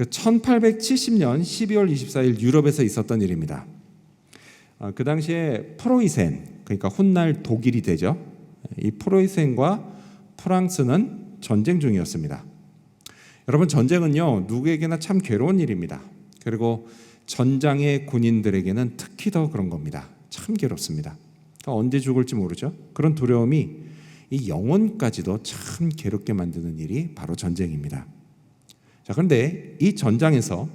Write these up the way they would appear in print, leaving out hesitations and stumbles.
그 1870년 12월 24일 유럽에서 있었던 일입니다. 그 당시에 프로이센, 그러니까 훗날 독일이 되죠. 이 프로이센과 프랑스는 전쟁 중이었습니다. 여러분, 전쟁은요 누구에게나 참 괴로운 일입니다. 그리고 전장의 군인들에게는 특히 더 그런 겁니다. 참 괴롭습니다. 그러니까 언제 죽을지 모르죠. 그런 두려움이 이 영혼까지도 참 괴롭게 만드는 일이 바로 전쟁입니다. 자, 그런데 이 전장에서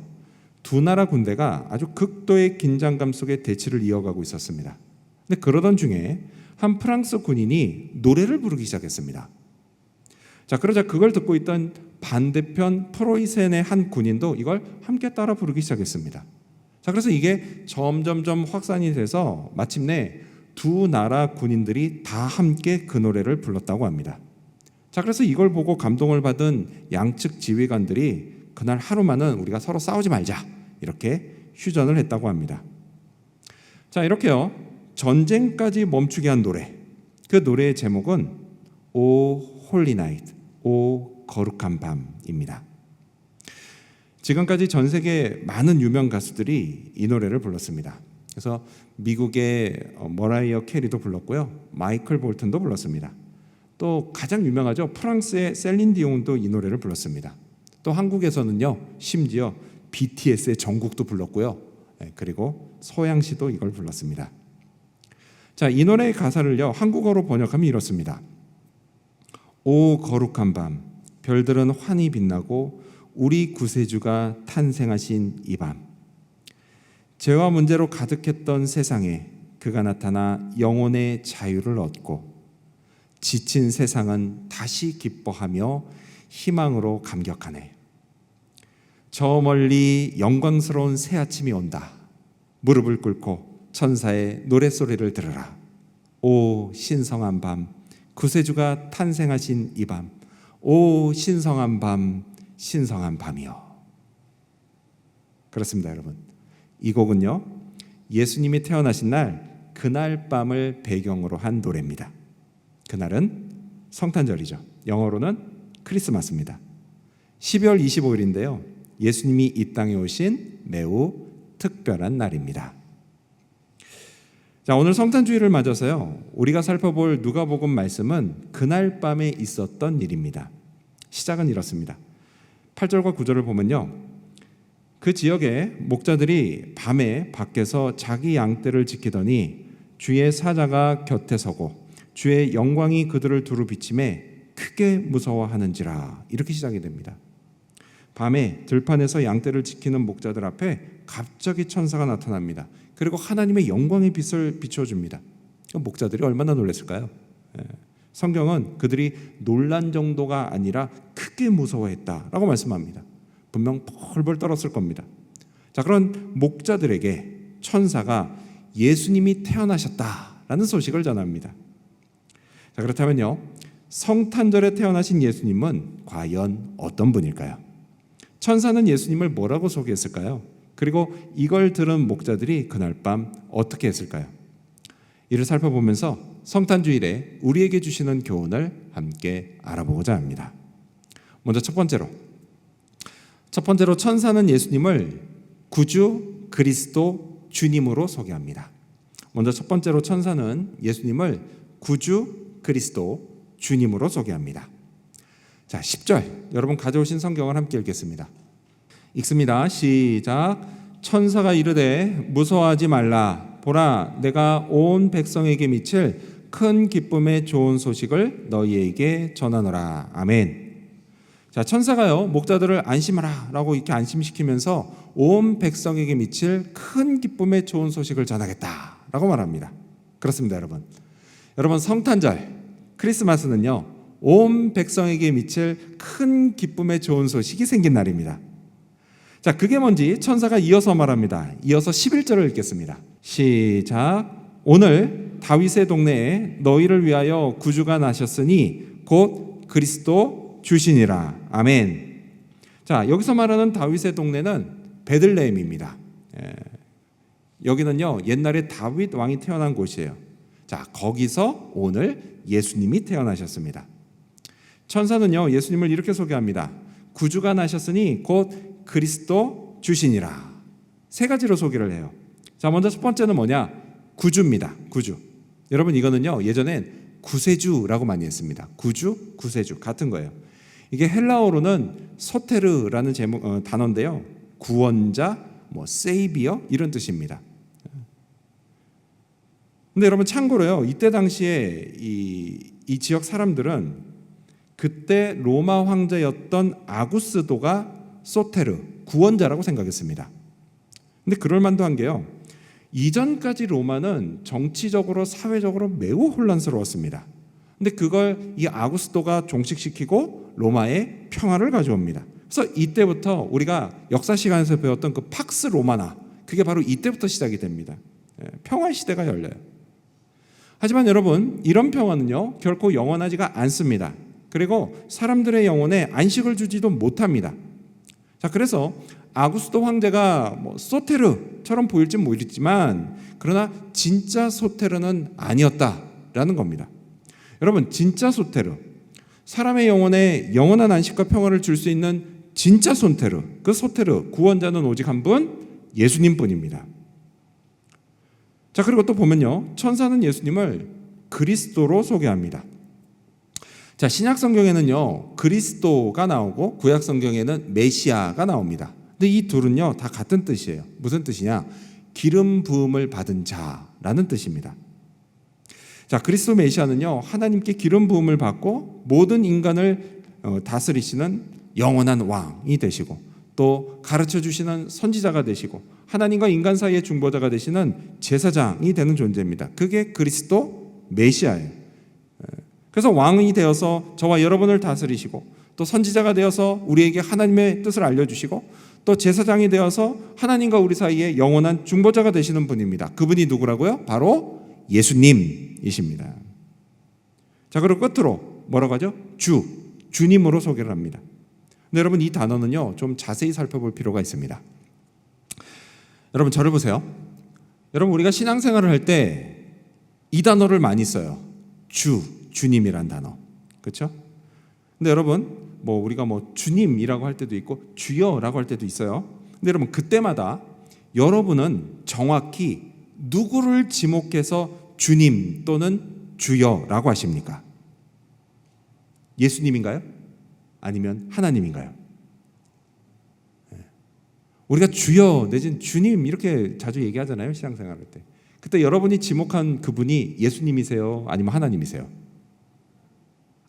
두 나라 군대가 아주 극도의 긴장감 속에 대치를 이어가고 있었습니다. 근데 그러던 중에 한 프랑스 군인이 노래를 부르기 시작했습니다. 자, 그러자 그걸 듣고 있던 반대편 프로이센의 한 군인도 이걸 함께 따라 부르기 시작했습니다. 자, 그래서 이게 점점점 확산이 돼서 마침내 두 나라 군인들이 다 함께 그 노래를 불렀다고 합니다. 자, 그래서 이걸 보고 감동을 받은 양측 지휘관들이 그날 하루만은 우리가 서로 싸우지 말자, 이렇게 휴전을 했다고 합니다. 자, 이렇게요 전쟁까지 멈추게 한 노래, 그 노래의 제목은 오 홀리 나이트, 오 거룩한 밤입니다. 지금까지 전 세계 많은 유명 가수들이 이 노래를 불렀습니다. 그래서 미국의 머라이어 캐리도 불렀고요, 마이클 볼튼도 불렀습니다. 또 가장 유명하죠, 프랑스의 셀린 디옹도 이 노래를 불렀습니다. 또 한국에서는요 심지어 BTS의 정국도 불렀고요, 그리고 소양씨도 이걸 불렀습니다. 자, 이 노래의 가사를요 한국어로 번역하면 이렇습니다. 오 거룩한 밤, 별들은 환히 빛나고 우리 구세주가 탄생하신 이 밤, 죄와 문제로 가득했던 세상에 그가 나타나 영혼의 자유를 얻고 지친 세상은 다시 기뻐하며 희망으로 감격하네. 저 멀리 영광스러운 새 아침이 온다. 무릎을 꿇고 천사의 노랫소리를 들으라. 오 신성한 밤, 구세주가 탄생하신 이 밤, 오 신성한 밤, 신성한 밤이여. 그렇습니다, 여러분. 이 곡은요 예수님이 태어나신 날, 그날 밤을 배경으로 한 노래입니다. 그날은 성탄절이죠. 영어로는 크리스마스입니다. 12월 25일인데요 예수님이 이 땅에 오신 매우 특별한 날입니다. 자, 오늘 성탄주일을 맞아서요 우리가 살펴볼 누가복음 말씀은 그날 밤에 있었던 일입니다. 시작은 이렇습니다. 8절과 9절을 보면요, 그 지역의 목자들이 밤에 밖에서 자기 양떼를 지키더니 주의 사자가 곁에 서고 주의 영광이 그들을 두루 비침에 크게 무서워하는지라, 이렇게 시작이 됩니다. 밤에 들판에서 양떼를 지키는 목자들 앞에 갑자기 천사가 나타납니다. 그리고 하나님의 영광의 빛을 비춰줍니다. 목자들이 얼마나 놀랐을까요? 성경은 그들이 놀란 정도가 아니라 크게 무서워했다라고 말씀합니다. 분명 펄펄 떨었을 겁니다. 자, 그런 목자들에게 천사가 예수님이 태어나셨다라는 소식을 전합니다. 자, 그렇다면요 성탄절에 태어나신 예수님은 과연 어떤 분일까요? 천사는 예수님을 뭐라고 소개했을까요? 그리고 이걸 들은 목자들이 그날 밤 어떻게 했을까요? 이를 살펴보면서 성탄주일에 우리에게 주시는 교훈을 함께 알아보고자 합니다. 먼저 첫 번째로 천사는 예수님을 구주 그리스도 주님으로 소개합니다. 먼저 첫 번째로 천사는 예수님을 구주 그리스도 주님으로 소개합니다. 자, 10절 여러분 가져오신 성경을 함께 읽겠습니다. 읽습니다. 시작. 천사가 이르되 무서워하지 말라. 보라, 내가 온 백성에게 미칠 큰 기쁨의 좋은 소식을 너희에게 전하노라. 아멘. 자, 천사가요 목자들을 안심하라 라고 이렇게 안심시키면서 온 백성에게 미칠 큰 기쁨의 좋은 소식을 전하겠다 라고 말합니다. 그렇습니다, 여러분. 성탄절 크리스마스는요 온 백성에게 미칠 큰 기쁨의 좋은 소식이 생긴 날입니다. 자, 그게 뭔지 천사가 이어서 말합니다. 이어서 11절을 읽겠습니다. 시작. 오늘 다윗의 동네에 너희를 위하여 구주가 나셨으니 곧 그리스도 주시니라. 아멘. 자, 여기서 말하는 다윗의 동네는 베들레헴입니다. 여기는요 옛날에 다윗 왕이 태어난 곳이에요. 자, 거기서 오늘 예수님이 태어나셨습니다. 천사는요 예수님을 이렇게 소개합니다. 구주가 나셨으니 곧 그리스도 주시니라. 세 가지로 소개를 해요. 자, 먼저 첫 번째는 뭐냐? 구주입니다. 구주. 여러분, 이거는요, 예전엔 구세주라고 많이 했습니다. 구주, 구세주 같은 거예요. 이게 헬라어로는 소테르라는 단어인데요, 구원자, 세이비어 이런 뜻입니다. 근데 여러분, 참고로요, 이때 당시에 이 지역 사람들은 그때 로마 황제였던 아구스도가 소테르, 구원자라고 생각했습니다. 근데 그럴 만도 한 게요, 이전까지 로마는 정치적으로 사회적으로 매우 혼란스러웠습니다. 근데 그걸 이 아구스도가 종식시키고 로마에 평화를 가져옵니다. 그래서 이때부터 우리가 역사 시간에서 배웠던 그 팍스 로마나, 그게 바로 이때부터 시작이 됩니다. 평화의 시대가 열려요. 하지만 여러분, 이런 평화는요, 결코 영원하지가 않습니다. 그리고 사람들의 영혼에 안식을 주지도 못합니다. 자, 그래서 아구스도 황제가 소테르처럼 보일진 모르겠지만, 그러나 진짜 소테르는 아니었다라는 겁니다. 여러분, 진짜 소테르, 사람의 영혼에 영원한 안식과 평화를 줄 수 있는 진짜 소테르, 그 소테르, 구원자는 오직 한 분, 예수님뿐입니다. 자, 그리고 또 보면요, 천사는 예수님을 그리스도로 소개합니다. 자, 신약 성경에는요, 그리스도가 나오고 구약 성경에는 메시아가 나옵니다. 근데 이 둘은요, 다 같은 뜻이에요. 무슨 뜻이냐? 기름 부음을 받은 자라는 뜻입니다. 자, 그리스도 메시아는요, 하나님께 기름 부음을 받고 모든 인간을 다스리시는 영원한 왕이 되시고, 또 가르쳐 주시는 선지자가 되시고, 하나님과 인간 사이의 중보자가 되시는 제사장이 되는 존재입니다. 그게 그리스도 메시아예요. 그래서 왕이 되어서 저와 여러분을 다스리시고, 또 선지자가 되어서 우리에게 하나님의 뜻을 알려주시고, 또 제사장이 되어서 하나님과 우리 사이에 영원한 중보자가 되시는 분입니다. 그분이 누구라고요? 바로 예수님이십니다. 자, 그리고 끝으로 뭐라고 하죠? 주님으로 소개를 합니다. 근데 여러분, 이 단어는요, 좀 자세히 살펴볼 필요가 있습니다. 여러분, 저를 보세요. 여러분, 우리가 신앙생활을 할 때 이 단어를 많이 써요. 주님이란 단어. 그렇죠? 근데 여러분, 우리가 주님이라고 할 때도 있고 주여라고 할 때도 있어요. 근데 여러분, 그때마다 여러분은 정확히 누구를 지목해서 주님 또는 주여라고 하십니까? 예수님인가요? 아니면 하나님인가요? 우리가 주여 내지는 주님 이렇게 자주 얘기하잖아요, 신앙생활 할 때. 그때 여러분이 지목한 그분이 예수님이세요? 아니면 하나님이세요?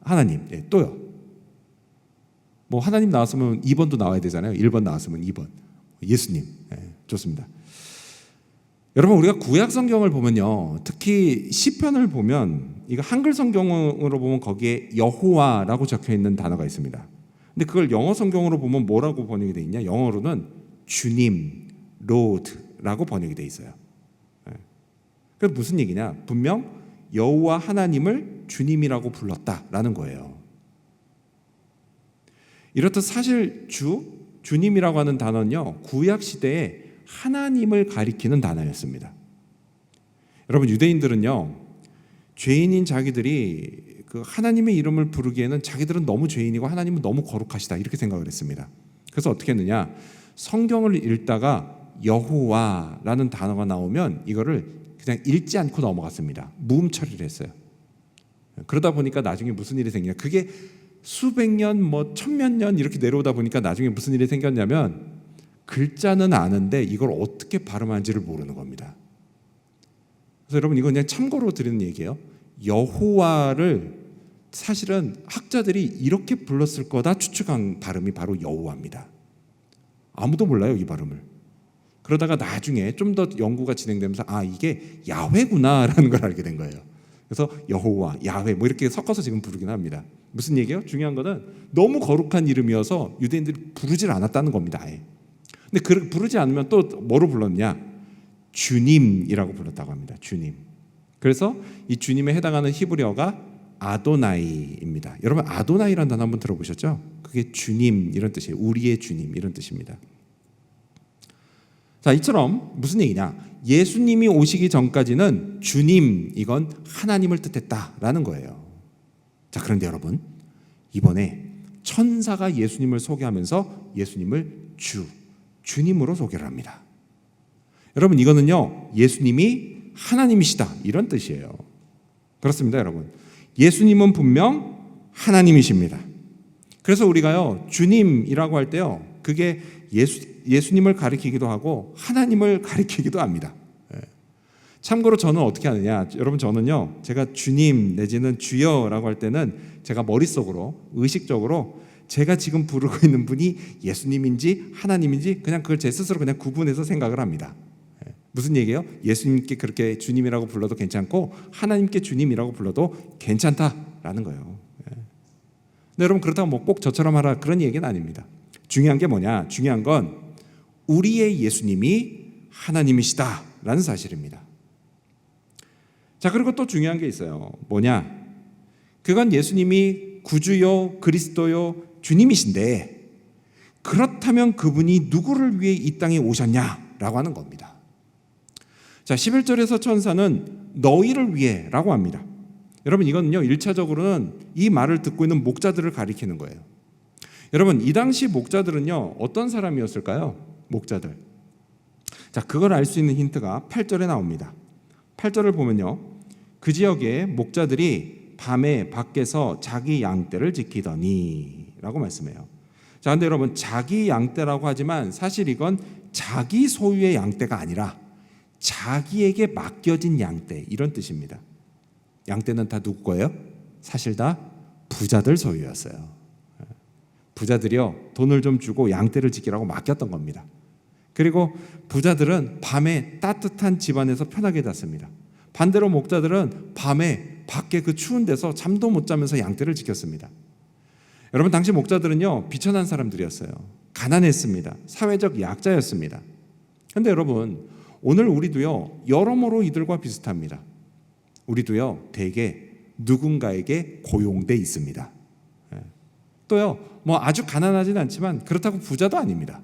하나님. 또요. 하나님 나왔으면 2번도 나와야 되잖아요. 1번 나왔으면 2번. 예수님. 좋습니다. 여러분, 우리가 구약 성경을 보면요, 특히 시편을 보면, 이거 한글 성경으로 보면 거기에 여호와라고 적혀 있는 단어가 있습니다. 근데 그걸 영어 성경으로 보면 뭐라고 번역이 되어 있냐? 영어로는 주님, 로드라고 번역이 되어 있어요. 그게 무슨 얘기냐? 분명 여호와 하나님을 주님이라고 불렀다라는 거예요. 이렇듯 사실 주님이라고 하는 단어는요, 구약 시대에 하나님을 가리키는 단어였습니다. 여러분, 유대인들은요, 죄인인 자기들이 그 하나님의 이름을 부르기에는 자기들은 너무 죄인이고 하나님은 너무 거룩하시다 이렇게 생각을 했습니다. 그래서 어떻게 했느냐? 성경을 읽다가 여호와라는 단어가 나오면 이거를 그냥 읽지 않고 넘어갔습니다. 무음 처리를 했어요. 그러다 보니까 나중에 무슨 일이 생기냐? 그게 수백 년, 천몇 년 이렇게 내려오다 보니까 나중에 무슨 일이 생겼냐면, 글자는 아는데 이걸 어떻게 발음하는지를 모르는 겁니다. 그래서 여러분, 이건 그냥 참고로 드리는 얘기예요. 여호와를 사실은 학자들이 이렇게 불렀을 거다 추측한 발음이 바로 여호와입니다. 아무도 몰라요, 이 발음을. 그러다가 나중에 좀 더 연구가 진행되면서 이게 야훼구나라는 걸 알게 된 거예요. 그래서 여호와, 야훼 이렇게 섞어서 지금 부르긴 합니다. 무슨 얘기예요? 중요한 거는 너무 거룩한 이름이어서 유대인들이 부르질 않았다는 겁니다. 아예. 근데 부르지 않으면 또 뭐로 불렀냐? 주님이라고 불렀다고 합니다. 주님. 그래서 이 주님에 해당하는 히브리어가 아도나이입니다. 여러분, 아도나이라는 단어 한번 들어보셨죠? 그게 주님 이런 뜻이에요. 우리의 주님 이런 뜻입니다. 자, 이처럼 무슨 얘기냐? 예수님이 오시기 전까지는 주님, 이건 하나님을 뜻했다라는 거예요. 자, 그런데 여러분, 이번에 천사가 예수님을 소개하면서 예수님을 주님으로 소개를 합니다. 여러분, 이거는요, 예수님이 하나님이시다 이런 뜻이에요. 그렇습니다, 여러분. 예수님은 분명 하나님이십니다. 그래서 우리가요, 주님이라고 할 때요, 그게 예수님을 가리키기도 하고 하나님을 가리키기도 합니다. 참고로 저는 어떻게 하느냐, 여러분, 저는요, 제가 주님 내지는 주여라고 할 때는 제가 머릿속으로 의식적으로 제가 지금 부르고 있는 분이 예수님인지 하나님인지 그냥 그걸 제 스스로 그냥 구분해서 생각을 합니다. 무슨 얘기예요? 예수님께 그렇게 주님이라고 불러도 괜찮고 하나님께 주님이라고 불러도 괜찮다라는 거예요. 근데 여러분, 그렇다고 뭐 꼭 저처럼 하라 그런 얘기는 아닙니다. 중요한 게 뭐냐? 중요한 건 우리의 예수님이 하나님이시다라는 사실입니다. 자, 그리고 또 중요한 게 있어요. 뭐냐? 그건 예수님이 구주요 그리스도요 주님이신데, 그렇다면 그분이 누구를 위해 이 땅에 오셨냐라고 하는 겁니다. 자, 11절에서 천사는 너희를 위해 라고 합니다. 여러분, 이거는요, 1차적으로는 이 말을 듣고 있는 목자들을 가리키는 거예요. 여러분, 이 당시 목자들은요, 어떤 사람이었을까요? 목자들. 자, 그걸 알 수 있는 힌트가 8절에 나옵니다. 8절을 보면요, 그 지역의 목자들이 밤에 밖에서 자기 양떼를 지키더니 라고 말씀해요. 자, 근데 여러분, 자기 양떼라고 하지만 사실 이건 자기 소유의 양떼가 아니라 자기에게 맡겨진 양떼, 이런 뜻입니다. 양떼는 다 누구 거예요? 사실 다 부자들 소유였어요. 부자들이요, 돈을 좀 주고 양떼를 지키라고 맡겼던 겁니다. 그리고 부자들은 밤에 따뜻한 집안에서 편하게 잤습니다. 반대로 목자들은 밤에 밖에 그 추운 데서 잠도 못 자면서 양떼를 지켰습니다. 여러분, 당시 목자들은요, 비천한 사람들이었어요. 가난했습니다. 사회적 약자였습니다. 그런데 여러분, 오늘 우리도요, 여러모로 이들과 비슷합니다. 우리도요, 대개 누군가에게 고용돼 있습니다. 또요, 뭐 아주 가난하진 않지만 그렇다고 부자도 아닙니다.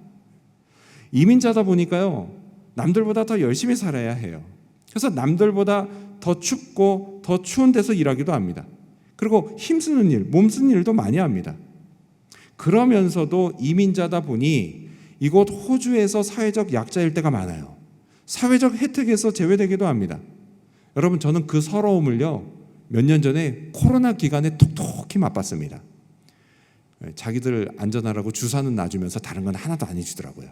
이민자다 보니까요, 남들보다 더 열심히 살아야 해요. 그래서 남들보다 더 춥고 더 추운 데서 일하기도 합니다. 그리고 힘쓰는 일, 몸쓰는 일도 많이 합니다. 그러면서도 이민자다 보니 이곳 호주에서 사회적 약자일 때가 많아요. 사회적 혜택에서 제외되기도 합니다. 여러분, 저는 그 서러움을요, 몇 년 전에 코로나 기간에 톡톡히 맛봤습니다. 자기들 안전하라고 주사는 놔주면서 다른 건 하나도 안 해주더라고요.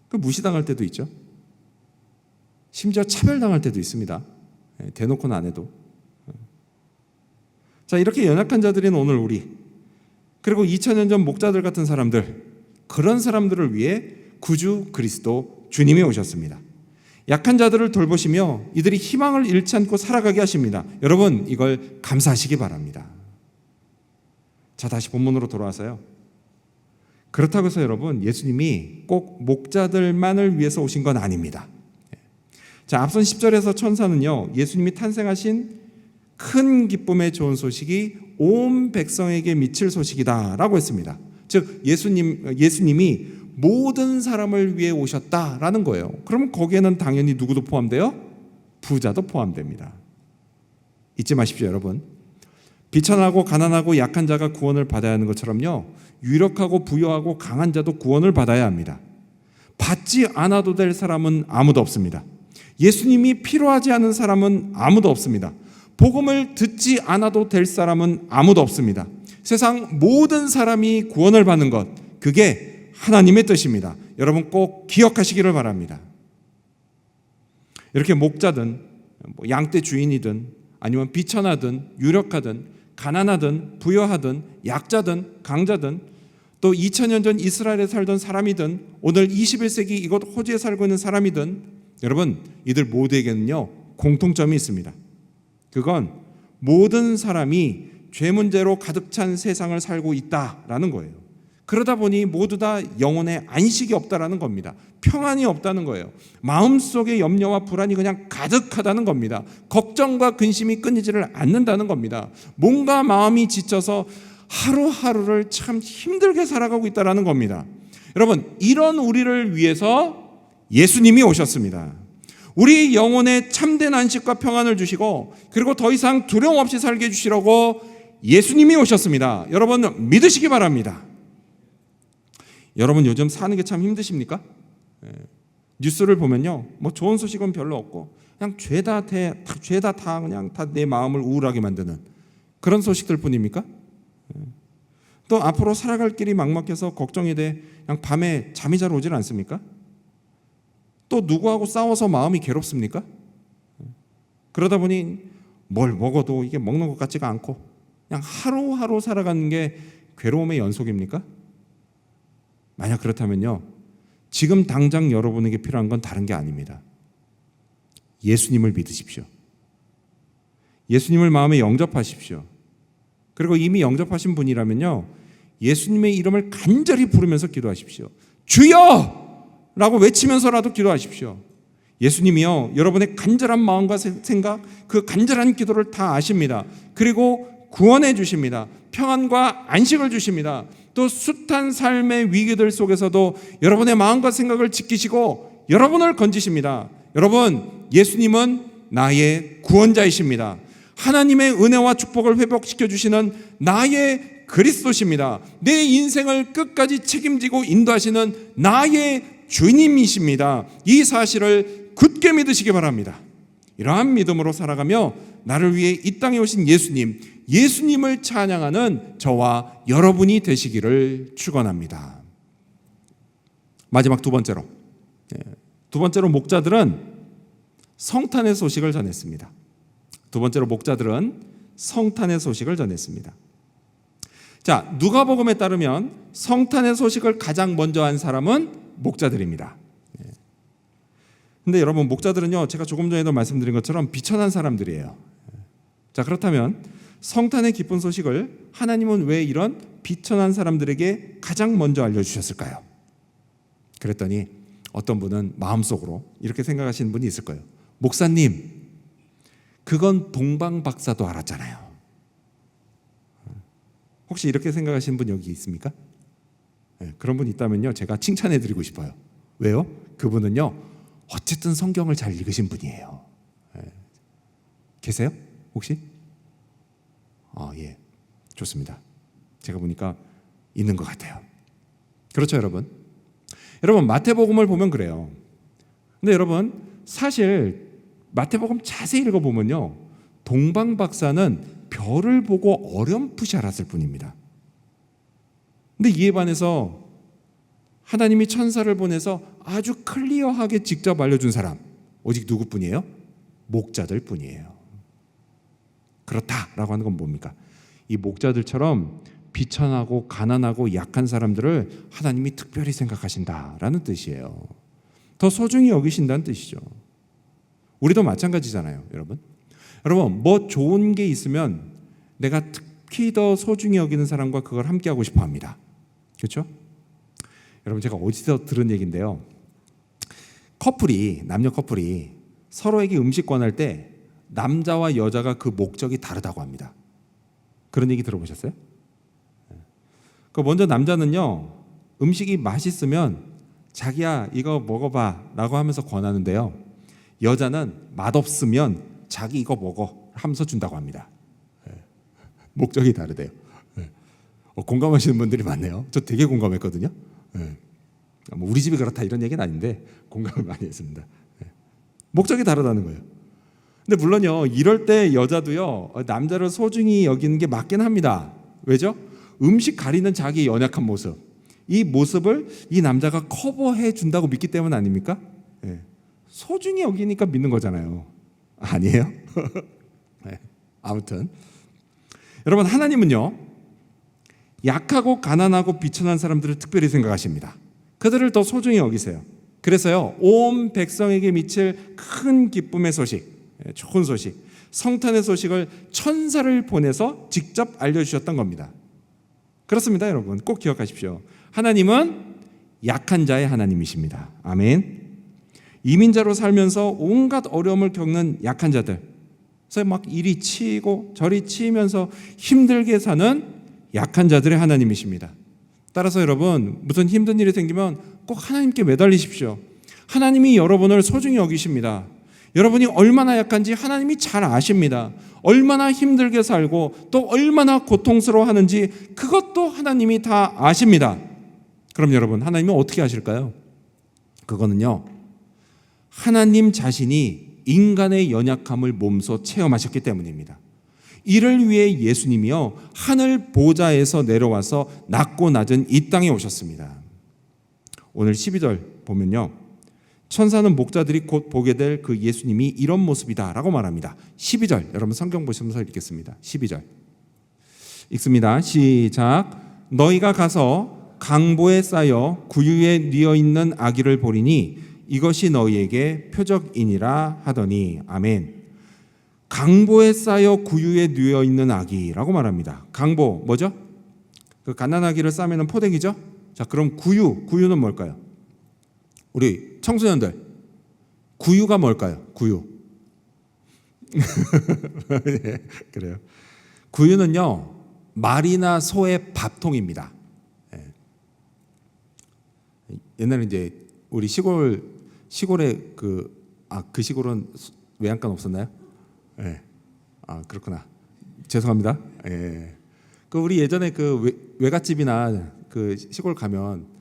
그 무시당할 때도 있죠. 심지어 차별당할 때도 있습니다. 대놓고는 안 해도. 자, 이렇게 연약한 자들인 오늘 우리, 그리고 2000년 전 목자들 같은 사람들, 그런 사람들을 위해 구주 그리스도 주님이 오셨습니다. 약한 자들을 돌보시며 이들이 희망을 잃지 않고 살아가게 하십니다. 여러분, 이걸 감사하시기 바랍니다. 자, 다시 본문으로 돌아와서요. 그렇다고 해서 여러분, 예수님이 꼭 목자들만을 위해서 오신 건 아닙니다. 자, 앞선 10절에서 천사는요, 예수님이 탄생하신 큰 기쁨의 좋은 소식이 온 백성에게 미칠 소식이다라고 했습니다. 즉, 예수님이 모든 사람을 위해 오셨다라는 거예요. 그러면 거기에는 당연히 누구도 포함돼요? 부자도 포함됩니다. 잊지 마십시오, 여러분. 비천하고 가난하고 약한 자가 구원을 받아야 하는 것처럼요, 유력하고 부유하고 강한 자도 구원을 받아야 합니다. 받지 않아도 될 사람은 아무도 없습니다. 예수님이 필요하지 않은 사람은 아무도 없습니다. 복음을 듣지 않아도 될 사람은 아무도 없습니다. 세상 모든 사람이 구원을 받는 것, 그게 하나님의 뜻입니다. 여러분, 꼭 기억하시기를 바랍니다. 이렇게 목자든 양떼 주인이든 아니면 비천하든 유력하든 가난하든 부여하든 약자든 강자든 또 2000년 전 이스라엘에 살던 사람이든 오늘 21세기 이곳 호주에 살고 있는 사람이든, 여러분, 이들 모두에게는요, 공통점이 있습니다. 그건 모든 사람이 죄 문제로 가득 찬 세상을 살고 있다라는 거예요. 그러다 보니 모두 다 영혼에 안식이 없다라는 겁니다. 평안이 없다는 거예요. 마음속에 염려와 불안이 그냥 가득하다는 겁니다. 걱정과 근심이 끊이지를 않는다는 겁니다. 몸과 마음이 지쳐서 하루하루를 참 힘들게 살아가고 있다라는 겁니다. 여러분, 이런 우리를 위해서 예수님이 오셨습니다. 우리 영혼에 참된 안식과 평안을 주시고, 그리고 더 이상 두려움 없이 살게 해주시려고 예수님이 오셨습니다. 여러분, 믿으시기 바랍니다. 여러분 요즘 사는 게 참 힘드십니까? 뉴스를 보면요, 뭐 좋은 소식은 별로 없고 그냥 죄다 그냥 다 내 마음을 우울하게 만드는 그런 소식들 뿐입니까? 또 앞으로 살아갈 길이 막막해서 걱정이 돼 그냥 밤에 잠이 잘 오질 않습니까? 또 누구하고 싸워서 마음이 괴롭습니까? 그러다 보니 뭘 먹어도 이게 먹는 것 같지가 않고 그냥 하루하루 살아가는 게 괴로움의 연속입니까? 만약 그렇다면요, 지금 당장 여러분에게 필요한 건 다른 게 아닙니다. 예수님을 믿으십시오. 예수님을 마음에 영접하십시오. 그리고 이미 영접하신 분이라면요, 예수님의 이름을 간절히 부르면서 기도하십시오. 주여! 라고 외치면서라도 기도하십시오. 예수님이요, 여러분의 간절한 마음과 생각, 그 간절한 기도를 다 아십니다. 그리고 구원해 주십니다. 평안과 안식을 주십니다. 또 숱한 삶의 위기들 속에서도 여러분의 마음과 생각을 지키시고 여러분을 건지십니다. 여러분, 예수님은 나의 구원자이십니다. 하나님의 은혜와 축복을 회복시켜 주시는 나의 그리스도십니다. 내 인생을 끝까지 책임지고 인도하시는 나의 주님이십니다. 이 사실을 굳게 믿으시기 바랍니다. 이러한 믿음으로 살아가며 나를 위해 이 땅에 오신 예수님을 찬양하는 저와 여러분이 되시기를 축원합니다. 마지막 두 번째로 목자들은 성탄의 소식을 전했습니다. 자, 누가복음에 따르면 성탄의 소식을 가장 먼저 한 사람은 목자들입니다. 근데 여러분, 목자들은요, 제가 조금 전에도 말씀드린 것처럼 비천한 사람들이에요. 자, 그렇다면 성탄의 기쁜 소식을 하나님은 왜 이런 비천한 사람들에게 가장 먼저 알려주셨을까요? 그랬더니 어떤 분은 마음속으로 이렇게 생각하시는 분이 있을 거예요. 목사님, 그건 동방 박사도 알았잖아요. 혹시 이렇게 생각하시는 분 여기 있습니까? 그런 분 있다면요, 제가 칭찬해 드리고 싶어요. 왜요? 그분은요, 어쨌든 성경을 잘 읽으신 분이에요. 계세요? 혹시? 예, 좋습니다. 제가 보니까 있는 것 같아요. 그렇죠, 여러분? 여러분, 마태복음을 보면 그래요. 근데 여러분, 사실 마태복음 자세히 읽어보면요, 동방 박사는 별을 보고 어렴풋이 알았을 뿐입니다. 근데 이에 반해서 하나님이 천사를 보내서 아주 클리어하게 직접 알려준 사람, 오직 누구뿐이에요? 목자들 뿐이에요. 그렇다라고 하는 건 뭡니까? 이 목자들처럼 비천하고 가난하고 약한 사람들을 하나님이 특별히 생각하신다라는 뜻이에요. 더 소중히 여기신다는 뜻이죠. 우리도 마찬가지잖아요, 여러분. 여러분, 뭐 좋은 게 있으면 내가 특히 더 소중히 여기는 사람과 그걸 함께하고 싶어 합니다. 그렇죠? 여러분, 제가 어디서 들은 얘기인데요, 남녀 커플이 서로에게 음식 권할 때 남자와 여자가 그 목적이 다르다고 합니다. 그런 얘기 들어보셨어요? 먼저 남자는요, 음식이 맛있으면 자기야 이거 먹어봐 라고 하면서 권하는데요, 여자는 맛없으면 자기 이거 먹어 하면서 준다고 합니다. 목적이 다르대요. 공감하시는 분들이 많네요. 저 되게 공감했거든요. 우리 집이 그렇다 이런 얘기는 아닌데 공감을 많이 했습니다. 목적이 다르다는 거예요. 근데 물론요, 이럴 때 여자도요, 남자를 소중히 여기는 게 맞긴 합니다. 왜죠? 음식 가리는 자기의 연약한 모습, 이 모습을 이 남자가 커버해 준다고 믿기 때문 아닙니까? 소중히 여기니까 믿는 거잖아요. 아니에요? 아무튼 여러분, 하나님은요, 약하고 가난하고 비천한 사람들을 특별히 생각하십니다. 그들을 더 소중히 여기세요. 그래서요, 온 백성에게 미칠 큰 기쁨의 소식, 좋은 소식, 성탄의 소식을 천사를 보내서 직접 알려주셨던 겁니다. 그렇습니다, 여러분. 꼭 기억하십시오. 하나님은 약한 자의 하나님이십니다. 아멘. 이민자로 살면서 온갖 어려움을 겪는 약한 자들, 그래서 막 이리 치이고 저리 치이면서 힘들게 사는 약한 자들의 하나님이십니다. 따라서 여러분, 무슨 힘든 일이 생기면 꼭 하나님께 매달리십시오. 하나님이 여러분을 소중히 여기십니다. 여러분이 얼마나 약한지 하나님이 잘 아십니다. 얼마나 힘들게 살고 또 얼마나 고통스러워하는지 그것도 하나님이 다 아십니다. 그럼 여러분, 하나님은 어떻게 하실까요? 그거는요, 하나님 자신이 인간의 연약함을 몸소 체험하셨기 때문입니다. 이를 위해 예수님이요, 하늘 보좌에서 내려와서 낮고 낮은 이 땅에 오셨습니다. 오늘 12절 보면요, 천사는 목자들이 곧 보게 될 그 예수님이 이런 모습이다 라고 말합니다. 12절, 여러분 성경 보시면서 읽겠습니다. 12절 읽습니다. 시작. 너희가 가서 강보에 쌓여 구유에 뉘어 있는 아기를 보리니 이것이 너희에게 표적이니라 하더니. 아멘. 강보에 쌓여 구유에 뉘어 있는 아기라고 말합니다. 강보 뭐죠? 그 갓난아기를 싸매는 포대기죠? 자, 그럼 구유는 뭘까요? 우리 청소년들, 구유가 뭘까요? 구유. 네, 그래요. 구유는요, 말이나 소의 밥통입니다. 네. 옛날에 이제 우리 시골에 그 시골은 외양간 없었나요? 네. 그렇구나. 죄송합니다. 예. 그 우리 예전에 그 외갓집이나 그 시골 가면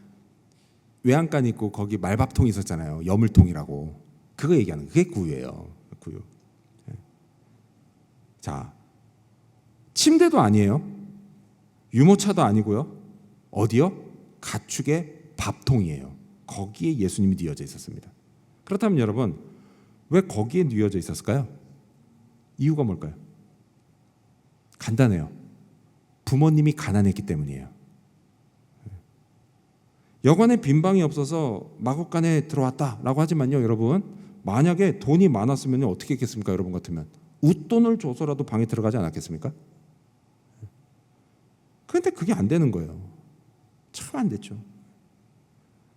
외양간 있고 거기 말밥통 있었잖아요. 여물통이라고. 그거 얘기하는 그게 구유예요. 구유. 자, 침대도 아니에요. 유모차도 아니고요. 어디요? 가축의 밥통이에요. 거기에 예수님이 뉘어져 있었습니다. 그렇다면 여러분, 왜 거기에 뉘어져 있었을까요? 이유가 뭘까요? 간단해요. 부모님이 가난했기 때문이에요. 여관에 빈 방이 없어서 마곡간에 들어왔다라고 하지만요, 여러분, 만약에 돈이 많았으면 어떻게 했겠습니까? 여러분 같으면 웃돈을 줘서라도 방에 들어가지 않았겠습니까? 그런데 그게 안 되는 거예요. 참 안 됐죠.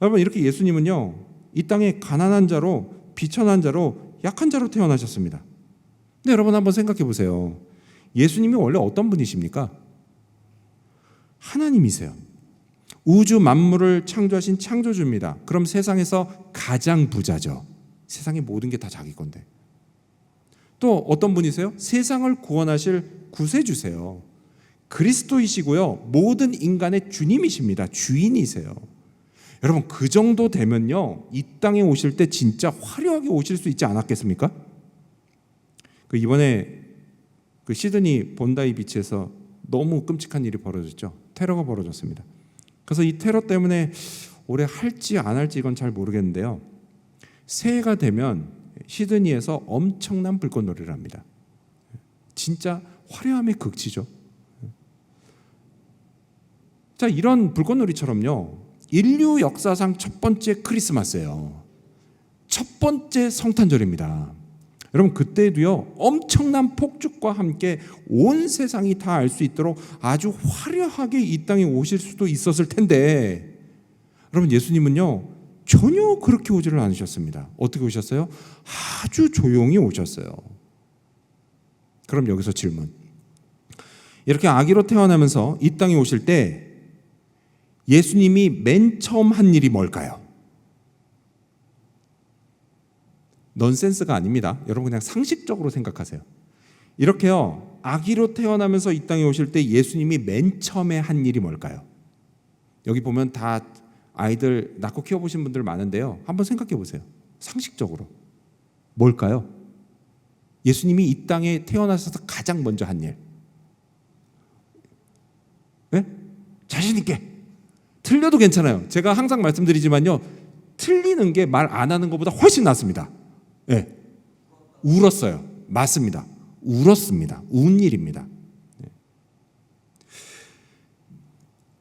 여러분, 이렇게 예수님은요, 이 땅에 가난한 자로, 비천한 자로, 약한 자로 태어나셨습니다. 근데 여러분 한번 생각해 보세요. 예수님이 원래 어떤 분이십니까? 하나님이세요. 우주 만물을 창조하신 창조주입니다. 그럼 세상에서 가장 부자죠. 세상의 모든 게 다 자기 건데. 또 어떤 분이세요? 세상을 구원하실 구세주세요. 그리스도이시고요, 모든 인간의 주님이십니다. 주인이세요. 여러분, 그 정도 되면요, 이 땅에 오실 때 진짜 화려하게 오실 수 있지 않았겠습니까? 이번에 시드니 본다이 비치에서 너무 끔찍한 일이 벌어졌죠. 테러가 벌어졌습니다. 그래서 이 테러 때문에 올해 할지 안 할지 이건 잘 모르겠는데요, 새해가 되면 시드니에서 엄청난 불꽃놀이를 합니다. 진짜 화려함의 극치죠. 자, 이런 불꽃놀이처럼요, 인류 역사상 첫 번째 크리스마스예요. 첫 번째 성탄절입니다. 여러분, 그때도요, 엄청난 폭죽과 함께 온 세상이 다 알 수 있도록 아주 화려하게 이 땅에 오실 수도 있었을 텐데, 여러분, 예수님은요 전혀 그렇게 오지를 않으셨습니다. 어떻게 오셨어요? 아주 조용히 오셨어요. 그럼 여기서 질문. 이렇게 아기로 태어나면서 이 땅에 오실 때 예수님이 맨 처음 한 일이 뭘까요? 넌센스가 아닙니다. 여러분, 그냥 상식적으로 생각하세요. 이렇게요, 아기로 태어나면서 이 땅에 오실 때 예수님이 맨 처음에 한 일이 뭘까요? 여기 보면 다 아이들 낳고 키워보신 분들 많은데요, 한번 생각해 보세요. 상식적으로 뭘까요? 예수님이 이 땅에 태어나셔서 가장 먼저 한 일. 네? 자신 있게. 틀려도 괜찮아요. 제가 항상 말씀드리지만요, 틀리는 게 말 안 하는 것보다 훨씬 낫습니다. 네. 울었어요. 맞습니다. 울었습니다. 운 일입니다. 네.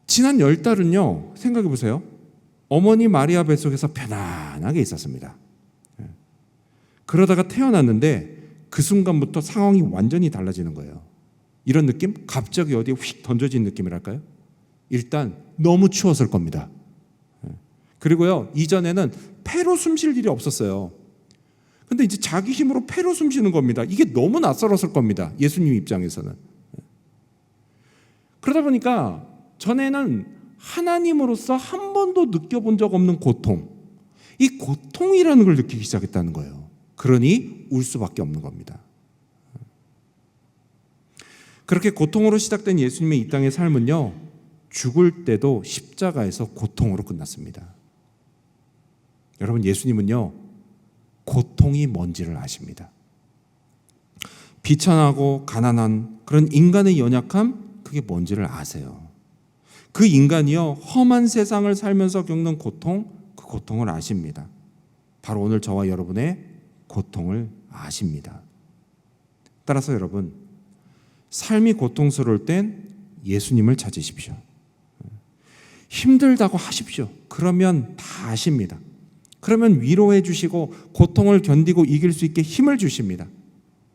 지난 10달은요, 생각해 보세요. 어머니 마리아 뱃속에서 편안하게 있었습니다. 네. 그러다가 태어났는데 그 순간부터 상황이 완전히 달라지는 거예요. 이런 느낌? 갑자기 어디에 휙 던져진 느낌이랄까요? 일단 너무 추웠을 겁니다. 그리고요, 이전에는 폐로 숨 쉴 일이 없었어요. 근데 이제 자기 힘으로 폐로 숨 쉬는 겁니다. 이게 너무 낯설었을 겁니다. 예수님 입장에서는. 그러다 보니까 전에는 하나님으로서 한 번도 느껴본 적 없는 고통, 이 고통이라는 걸 느끼기 시작했다는 거예요. 그러니 울 수밖에 없는 겁니다. 그렇게 고통으로 시작된 예수님의 이 땅의 삶은요, 죽을 때도 십자가에서 고통으로 끝났습니다. 여러분, 예수님은요, 고통이 뭔지를 아십니다. 비천하고 가난한 그런 인간의 연약함, 그게 뭔지를 아세요. 그 인간이요, 험한 세상을 살면서 겪는 고통, 그 고통을 아십니다. 바로 오늘 저와 여러분의 고통을 아십니다. 따라서 여러분, 삶이 고통스러울 땐 예수님을 찾으십시오. 힘들다고 하십시오. 그러면 다 아십니다. 그러면 위로해 주시고 고통을 견디고 이길 수 있게 힘을 주십니다.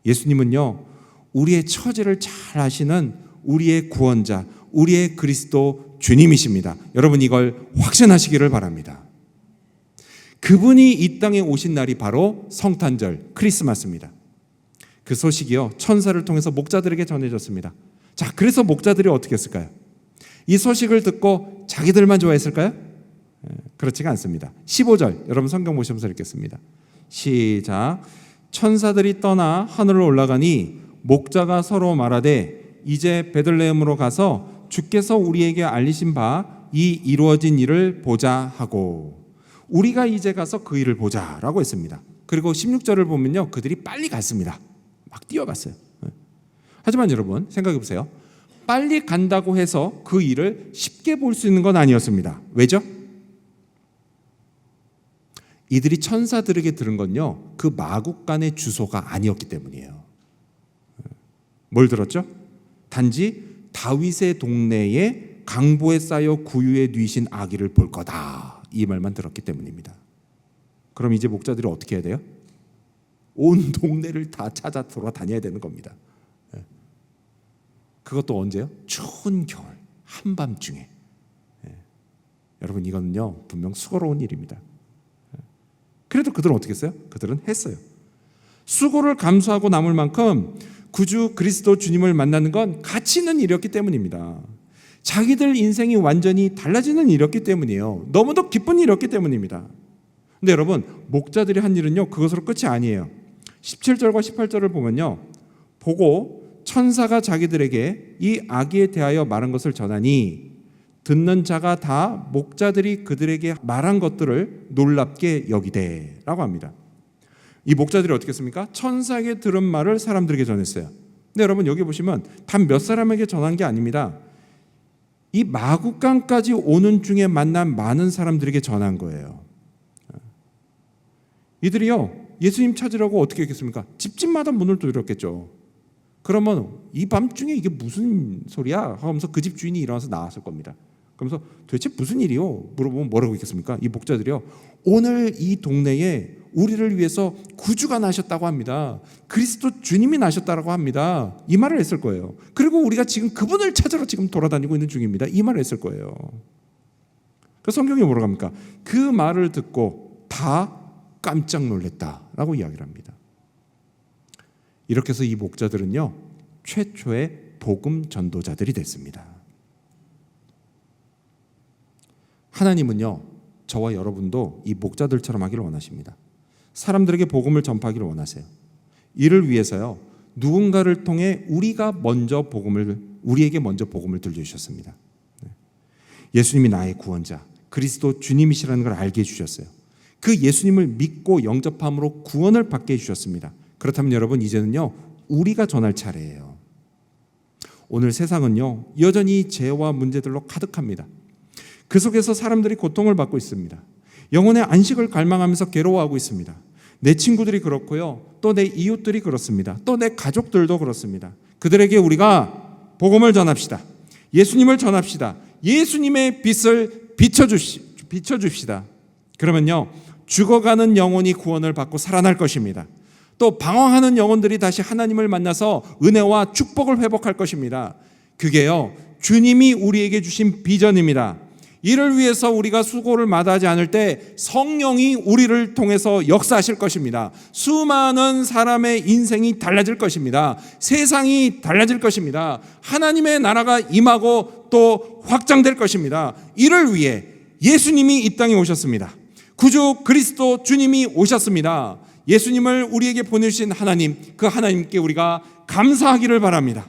예수님은요, 우리의 처지를 잘 아시는 우리의 구원자, 우리의 그리스도 주님이십니다. 여러분, 이걸 확신하시기를 바랍니다. 그분이 이 땅에 오신 날이 바로 성탄절, 크리스마스입니다. 그 소식이요, 천사를 통해서 목자들에게 전해졌습니다. 자, 그래서 목자들이 어떻게 했을까요? 이 소식을 듣고 자기들만 좋아했을까요? 그렇지가 않습니다. 15절, 여러분 성경 보시면서 읽겠습니다. 시작. 천사들이 떠나 하늘로 올라가니 목자가 서로 말하되 이제 베들레헴으로 가서 주께서 우리에게 알리신 바 이 이루어진 일을 보자 하고, 우리가 이제 가서 그 일을 보자라고 했습니다. 그리고 16절을 보면요, 그들이 빨리 갔습니다. 막 뛰어갔어요. 하지만 여러분 생각해 보세요. 빨리 간다고 해서 그 일을 쉽게 볼 수 있는 건 아니었습니다. 왜죠? 이들이 천사들에게 들은 건요, 그 마국간의 주소가 아니었기 때문이에요. 뭘 들었죠? 단지 다윗의 동네에 강보에 쌓여 구유에 뉘신 아기를 볼 거다, 이 말만 들었기 때문입니다. 그럼 이제 목자들이 어떻게 해야 돼요? 온 동네를 다 찾아 돌아다녀야 되는 겁니다. 그것도 언제요? 추운 겨울 한밤중에. 여러분, 이거는요 분명 수고로운 일입니다. 그래도 그들은 어떻게 했어요? 그들은 했어요. 수고를 감수하고 남을 만큼 구주 그리스도 주님을 만나는 건 가치 있는 일이었기 때문입니다. 자기들 인생이 완전히 달라지는 일이었기 때문이에요. 너무도 기쁜 일이었기 때문입니다. 근데 여러분, 목자들이 한 일은요, 그것으로 끝이 아니에요. 17절과 18절을 보면요, 보고 천사가 자기들에게 이 아기에 대하여 말한 것을 전하니 듣는 자가 다 목자들이 그들에게 말한 것들을 놀랍게 여기되 라고 합니다. 이 목자들이 어떻게 했습니까? 천사에게 들은 말을 사람들에게 전했어요. 근데 여러분, 여기 보시면 단 몇 사람에게 전한 게 아닙니다. 이 마국간까지 오는 중에 만난 많은 사람들에게 전한 거예요. 이들이요, 예수님 찾으려고 어떻게 했겠습니까? 집집마다 문을 두드렸겠죠. 그러면 이 밤중에 이게 무슨 소리야 하면서 그 집 주인이 일어나서 나왔을 겁니다. 그러면서 도대체 무슨 일이요? 물어보면 뭐라고 했겠습니까? 이 목자들이요, 오늘 이 동네에 우리를 위해서 구주가 나셨다고 합니다. 그리스도 주님이 나셨다고 합니다. 이 말을 했을 거예요. 그리고 우리가 지금 그분을 찾으러 지금 돌아다니고 있는 중입니다. 이 말을 했을 거예요. 그 성경이 뭐라고 합니까? 그 말을 듣고 다 깜짝 놀랐다라고 이야기를 합니다. 이렇게 해서 이 목자들은요, 최초의 복음 전도자들이 됐습니다. 하나님은요, 저와 여러분도 이 목자들처럼 하기를 원하십니다. 사람들에게 복음을 전파하기를 원하세요. 이를 위해서요, 누군가를 통해 우리에게 먼저 복음을 들려주셨습니다. 예수님이 나의 구원자, 그리스도 주님이시라는 걸 알게 해주셨어요. 그 예수님을 믿고 영접함으로 구원을 받게 해주셨습니다. 그렇다면 여러분, 이제는요, 우리가 전할 차례예요. 오늘 세상은요, 여전히 죄와 문제들로 가득합니다. 그 속에서 사람들이 고통을 받고 있습니다. 영혼의 안식을 갈망하면서 괴로워하고 있습니다. 내 친구들이 그렇고요, 또 내 이웃들이 그렇습니다. 또 내 가족들도 그렇습니다. 그들에게 우리가 복음을 전합시다. 예수님을 전합시다. 예수님의 빛을 비춰줍시다. 그러면요, 죽어가는 영혼이 구원을 받고 살아날 것입니다. 또 방황하는 영혼들이 다시 하나님을 만나서 은혜와 축복을 회복할 것입니다. 그게요, 주님이 우리에게 주신 비전입니다. 이를 위해서 우리가 수고를 마다하지 않을 때 성령이 우리를 통해서 역사하실 것입니다. 수많은 사람의 인생이 달라질 것입니다. 세상이 달라질 것입니다. 하나님의 나라가 임하고 또 확장될 것입니다. 이를 위해 예수님이 이 땅에 오셨습니다. 구주 그리스도 주님이 오셨습니다. 예수님을 우리에게 보내주신 하나님, 그 하나님께 우리가 감사하기를 바랍니다.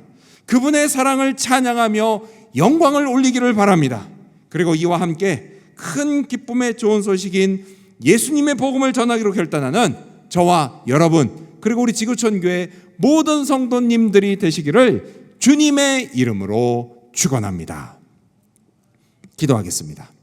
그분의 사랑을 찬양하며 영광을 올리기를 바랍니다. 그리고 이와 함께 큰 기쁨의 좋은 소식인 예수님의 복음을 전하기로 결단하는 저와 여러분, 그리고 우리 지구촌 교회 모든 성도님들이 되시기를 주님의 이름으로 축원합니다. 기도하겠습니다.